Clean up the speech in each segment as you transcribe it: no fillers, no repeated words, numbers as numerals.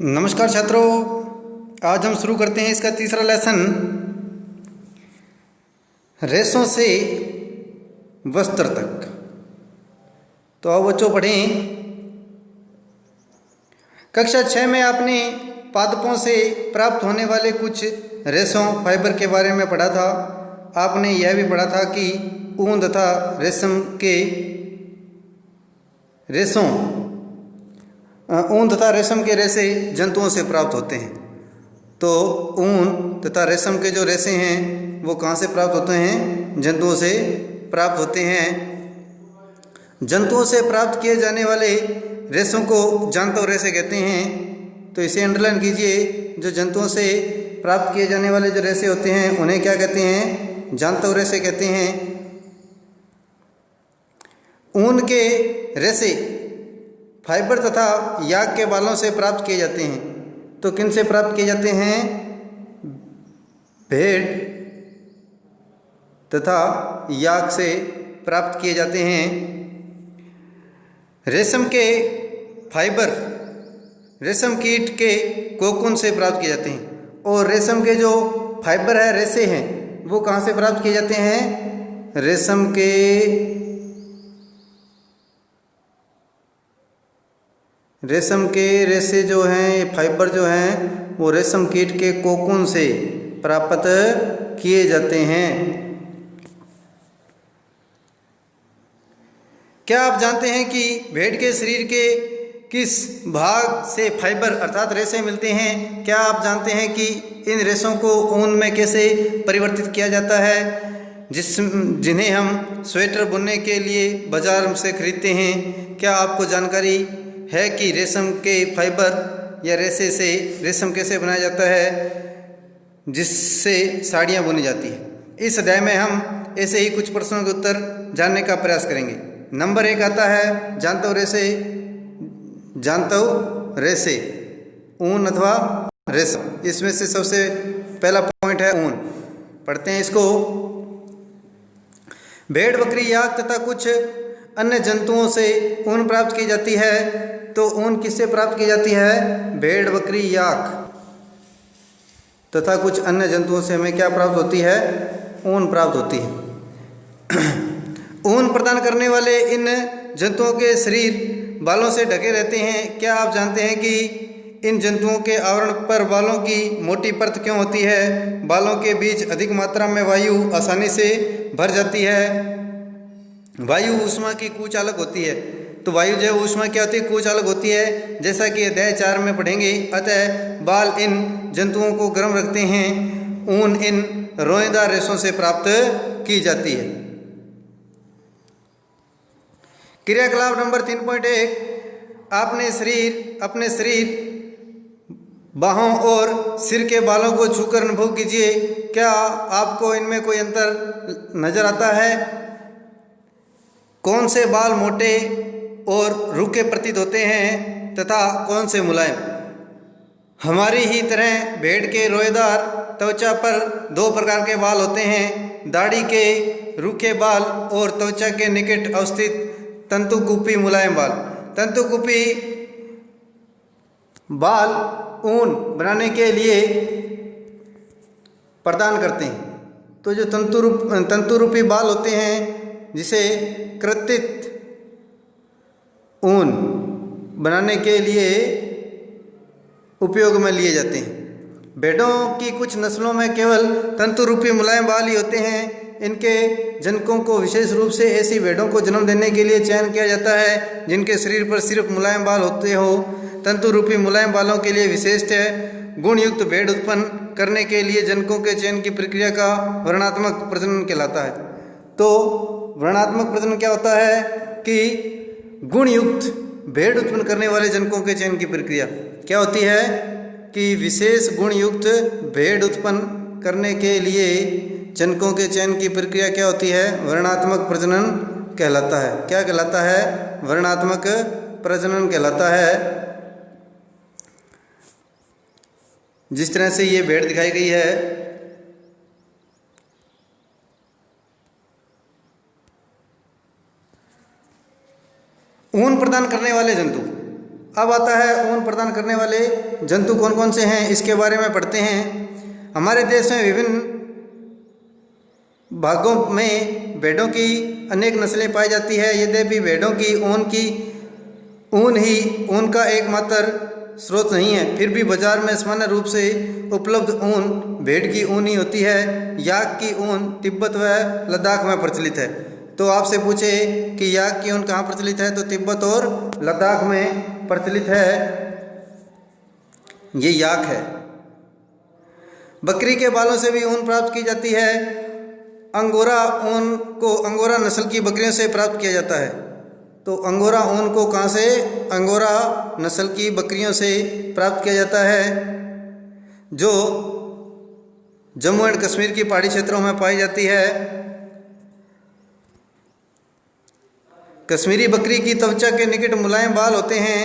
नमस्कार छात्रों, आज हम शुरू करते हैं इसका तीसरा लेसन, रेशों से वस्त्र तक। तो आओ बच्चों पढ़ें। कक्षा 6 में आपने पादपों से प्राप्त होने वाले कुछ रेशों फाइबर के बारे में पढ़ा था। आपने यह भी पढ़ा था कि ऊन तथा रेशम के रेशे जंतुओं से प्राप्त होते हैं। तो ऊन तथा रेशम के जो रेशे हैं वो कहाँ से प्राप्त होते हैं? जंतुओं से प्राप्त होते हैं। जंतुओं से प्राप्त किए जाने वाले रेशों को जांतव रेशे कहते हैं। तो इसे अंडरलाइन कीजिए। जो जंतुओं से प्राप्त किए जाने वाले जो रेशे होते हैं उन्हें क्या कहते हैं? जांतव रेशे कहते हैं। ऊन के रेशे फाइबर तथा याक के बालों से प्राप्त किए जाते हैं। तो किन से प्राप्त किए जाते हैं? भेड़ तथा याक से प्राप्त किए जाते हैं। रेशम के फाइबर रेशम कीट के कोकून से प्राप्त किए जाते हैं। और रेशम के जो फाइबर है, रेशे हैं, वो कहाँ से प्राप्त किए जाते हैं? रेशम के रेशे जो हैं, फाइबर जो हैं, वो रेशम कीट के कोकून से प्राप्त किए जाते हैं। क्या आप जानते हैं कि भेड़ के शरीर के किस भाग से फाइबर अर्थात रेशे मिलते हैं? क्या आप जानते हैं कि इन रेशों को ऊन में कैसे परिवर्तित किया जाता है, जिन्हें हम स्वेटर बुनने के लिए बाजार से खरीदते हैं? क्या आपको जानकारी है कि रेशम के फाइबर या रेशे से रेशम कैसे बनाया जाता है, जिससे साड़ियाँ बुनी जाती है? इस अध्याय में हम ऐसे ही कुछ प्रश्नों के उत्तर जानने का प्रयास करेंगे। नंबर 1 आता है जांतव रेशे, ऊन अथवा रेशम। इसमें से सबसे पहला पॉइंट है ऊन। पढ़ते हैं इसको। भेड़, बकरी, याक तथा कुछ अन्य जंतुओं से ऊन प्राप्त की जाती है। तो ऊन किससे प्राप्त की जाती है? भेड़, बकरी, याक तथा कुछ अन्य जंतुओं से हमें क्या प्राप्त होती है? ऊन प्राप्त होती है। ऊन प्रदान करने वाले इन जंतुओं के शरीर बालों से ढके रहते हैं। क्या आप जानते हैं कि इन जंतुओं के आवरण पर बालों की मोटी परत क्यों होती है? बालों के बीच अधिक मात्रा में वायु आसानी से भर जाती है। वायु ऊष्मा की कुचालक होती है। तो वायु जो ऊष्मा क्या होती है? कुचालक होती है, जैसा कि अध्याय 4 में पढ़ेंगे। अतः बाल इन जंतुओं को गर्म रखते हैं। ऊन इन रोएदार रेशों से प्राप्त की जाती है। क्रियाकलाप नंबर 3.1, अपने शरीर, बाहों और सिर के बालों को छूकर अनुभव कीजिए। क्या आपको इनमें कोई अंतर नजर आता है? कौन से बाल मोटे और रूखे प्रतीत होते हैं तथा कौन से मुलायम? हमारी ही तरह भेड़ के रोएदार त्वचा पर 2 प्रकार के बाल होते हैं, दाढ़ी के रूखे बाल और त्वचा के निकट अवस्थित तंतुकूपी मुलायम बाल। तंतुकूपी बाल ऊन बनाने के लिए प्रदान करते हैं। तो जो तंतुरूपी बाल होते हैं, जिसे कृत्रित ऊन बनाने के लिए उपयोग में लिए जाते हैं। भेड़ों की कुछ नस्लों में केवल तंतुरूपी मुलायम बाल ही होते हैं। इनके जनकों को विशेष रूप से ऐसी भेड़ों को जन्म देने के लिए चयन किया जाता है जिनके शरीर पर सिर्फ मुलायम बाल होते हो। तंतुरूपी मुलायम बालों के लिए विशेषत गुणयुक्त भेड़ उत्पन्न करने के लिए जनकों के चयन की प्रक्रिया का वर्णात्मक प्रजनन कहलाता है। तो वर्णात्मक प्रजनन क्या होता है? कि गुणयुक्त भेड़ उत्पन्न करने वाले जनकों के चयन की प्रक्रिया क्या होती है? कि विशेष गुणयुक्त भेड़ उत्पन्न करने के लिए जनकों के चयन की प्रक्रिया क्या होती है? वर्णात्मक प्रजनन कहलाता है। क्या कहलाता है? वर्णात्मक प्रजनन कहलाता है। जिस तरह से ये भेड़ दिखाई गई है, ऊन प्रदान करने वाले जंतु अब आता है ऊन प्रदान करने वाले जंतु कौन कौन से हैं, इसके बारे में पढ़ते हैं। हमारे देश में विभिन्न भागों में भेड़ों की अनेक नस्लें पाई जाती है। यद्यपि भेड़ों की ऊन का एकमात्र स्रोत नहीं है, फिर भी बाजार में सामान्य रूप से उपलब्ध ऊन भेड़ की ऊन ही होती है। याक की ऊन तिब्बत व लद्दाख में प्रचलित है। तो आपसे पूछे कि याक की ऊन कहाँ प्रचलित है, तो तिब्बत और लद्दाख में प्रचलित है, ये याक है। बकरी के बालों से भी ऊन प्राप्त की जाती है। अंगोरा ऊन को अंगोरा नस्ल की बकरियों से प्राप्त किया जाता है। तो अंगोरा ऊन को कहाँ से, अंगोरा नस्ल की बकरियों से प्राप्त किया जाता है, जो जम्मू एंड कश्मीर की पहाड़ी क्षेत्रों में पाई जाती है। कश्मीरी बकरी की त्वचा के निकट मुलायम बाल होते हैं।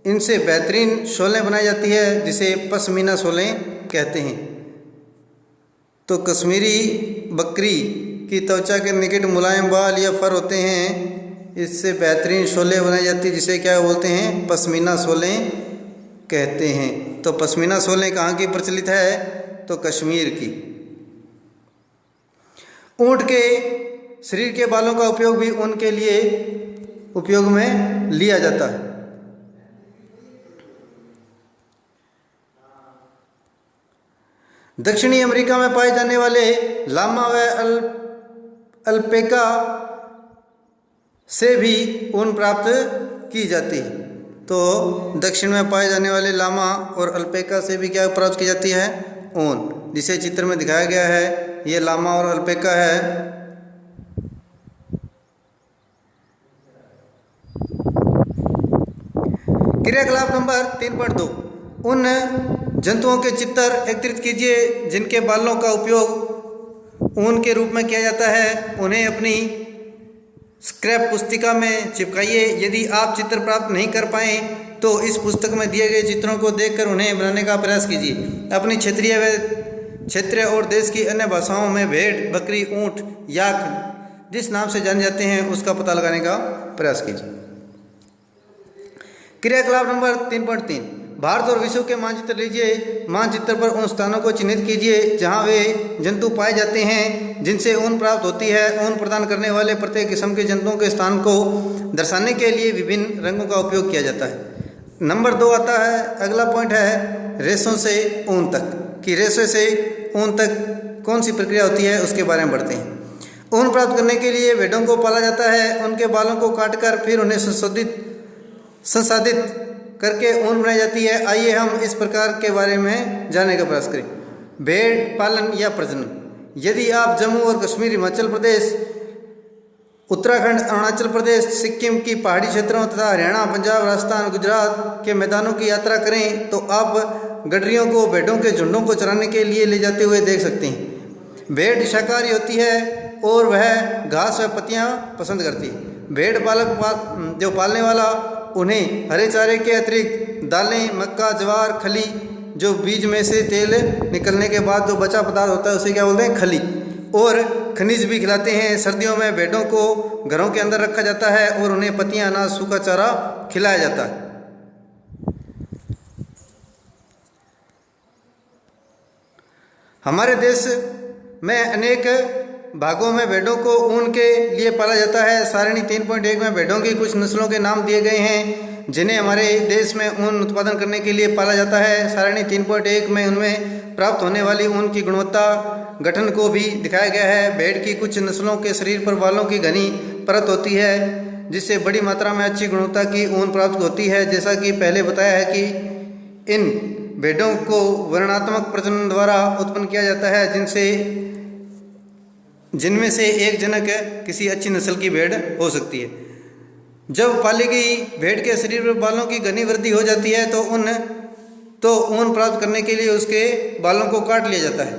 इनसे बेहतरीन शॉलें बनाई जाती है, जिसे पश्मीना शॉलें कहते हैं। तो कश्मीरी बकरी की त्वचा के निकट मुलायम बाल या फर होते हैं, इससे बेहतरीन शॉलें बनाई जाती है, जिसे क्या बोलते हैं, पश्मीना शॉलें कहते हैं। तो पश्मीना शॉलें कहाँ की प्रचलित है, तो कश्मीर की। ऊँट के शरीर के बालों का उपयोग भी ऊन के लिए उपयोग में लिया जाता है। दक्षिणी अमेरिका में पाए जाने वाले लामा व अल्पेका से भी ऊन प्राप्त की जाती है। तो दक्षिण में पाए जाने वाले लामा और अल्पेका से भी क्या प्राप्त की जाती है, ऊन, जिसे चित्र में दिखाया गया है। ये लामा और अल्पेका है। क्रियाकलाप नंबर 3.2, उन जंतुओं के चित्र एकत्रित कीजिए जिनके बालों का उपयोग ऊन के रूप में किया जाता है। उन्हें अपनी स्क्रैप पुस्तिका में चिपकाइए। यदि आप चित्र प्राप्त नहीं कर पाएँ तो इस पुस्तक में दिए गए चित्रों को देखकर उन्हें बनाने का प्रयास कीजिए। अपनी क्षेत्रीय और देश की अन्य भाषाओं में भेड़, बकरी, ऊँट, याक जिस नाम से जाने जाते हैं उसका पता लगाने का प्रयास कीजिए। क्रियाकलाप नंबर 3.3, भारत और विश्व के मानचित्र लीजिए। मानचित्र पर उन स्थानों को चिन्हित कीजिए जहां वे जंतु पाए जाते हैं जिनसे ऊन प्राप्त होती है। ऊन प्रदान करने वाले प्रत्येक किस्म के जंतुओं के स्थान को दर्शाने के लिए विभिन्न रंगों का उपयोग किया जाता है। नंबर 2 आता है, अगला पॉइंट है रेशों से ऊन तक, कि रेशे से ऊन तक कौन सी प्रक्रिया होती है उसके बारे में बढ़ते हैं। ऊन प्राप्त करने के लिए भेड़ों को पाला जाता है। उनके बालों को काटकर फिर उन्हें संसाधित करके ऊन बनाई जाती है। आइए हम इस प्रकार के बारे में जानने का प्रयास करें। भेड़ पालन या प्रजनन। यदि आप जम्मू और कश्मीर, हिमाचल प्रदेश, उत्तराखंड, अरुणाचल प्रदेश, सिक्किम की पहाड़ी क्षेत्रों तथा हरियाणा, पंजाब, राजस्थान, गुजरात के मैदानों की यात्रा करें तो आप गडरियों को भेड़ों के झुंडों को चराने के लिए ले जाते हुए देख सकते हैं। भेड़ शाकाहारी होती है और वह घास व पत्तियाँ पसंद करती है। भेड़ पालक जो पालने वाला उन्हें हरे चारे के अतिरिक्त दालें, मक्का, ज्वार, खली, जो बीज में से तेल निकलने के बाद जो बचा पदार्थ होता है उसे क्या बोलते हैं, खली, और खनिज भी खिलाते हैं। सर्दियों में भेड़ों को घरों के अंदर रखा जाता है और उन्हें पत्तियां, अनाज, सूखा चारा खिलाया जाता है। हमारे देश में अनेक भागों में भेड़ों को ऊन के लिए पाला जाता है। सारणी 3.1 में भेड़ों की कुछ नस्लों के नाम दिए गए हैं जिन्हें हमारे देश में ऊन उत्पादन करने के लिए पाला जाता है। सारणी 3.1 में उनमें प्राप्त होने वाली ऊन की गुणवत्ता, गठन को भी दिखाया गया है। भेड़ की कुछ नस्लों के शरीर पर बालों की घनी परत होती है जिससे बड़ी मात्रा में अच्छी गुणवत्ता की ऊन प्राप्त होती है। जैसा कि पहले बताया है कि इन भेड़ों को वर्णात्मक प्रजनन द्वारा उत्पन्न किया जाता है जिनमें से एक जनक किसी अच्छी नस्ल की भेड़ हो सकती है। जब पाली गई भेड़ के शरीर पर बालों की घनी वृद्धि हो जाती है तो ऊन प्राप्त करने के लिए उसके बालों को काट लिया जाता है।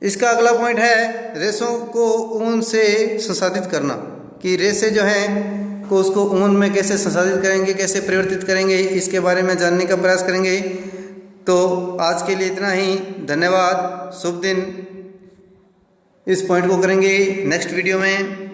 इसका अगला पॉइंट है रेशों को ऊन से संसाधित करना, कि रेशे जो हैं को उसको ऊन में कैसे संसाधित करेंगे, कैसे परिवर्तित करेंगे, इसके बारे में जानने का प्रयास करेंगे। तो आज के लिए इतना ही। धन्यवाद, शुभ दिन। इस पॉइंट को करेंगे नेक्स्ट वीडियो में।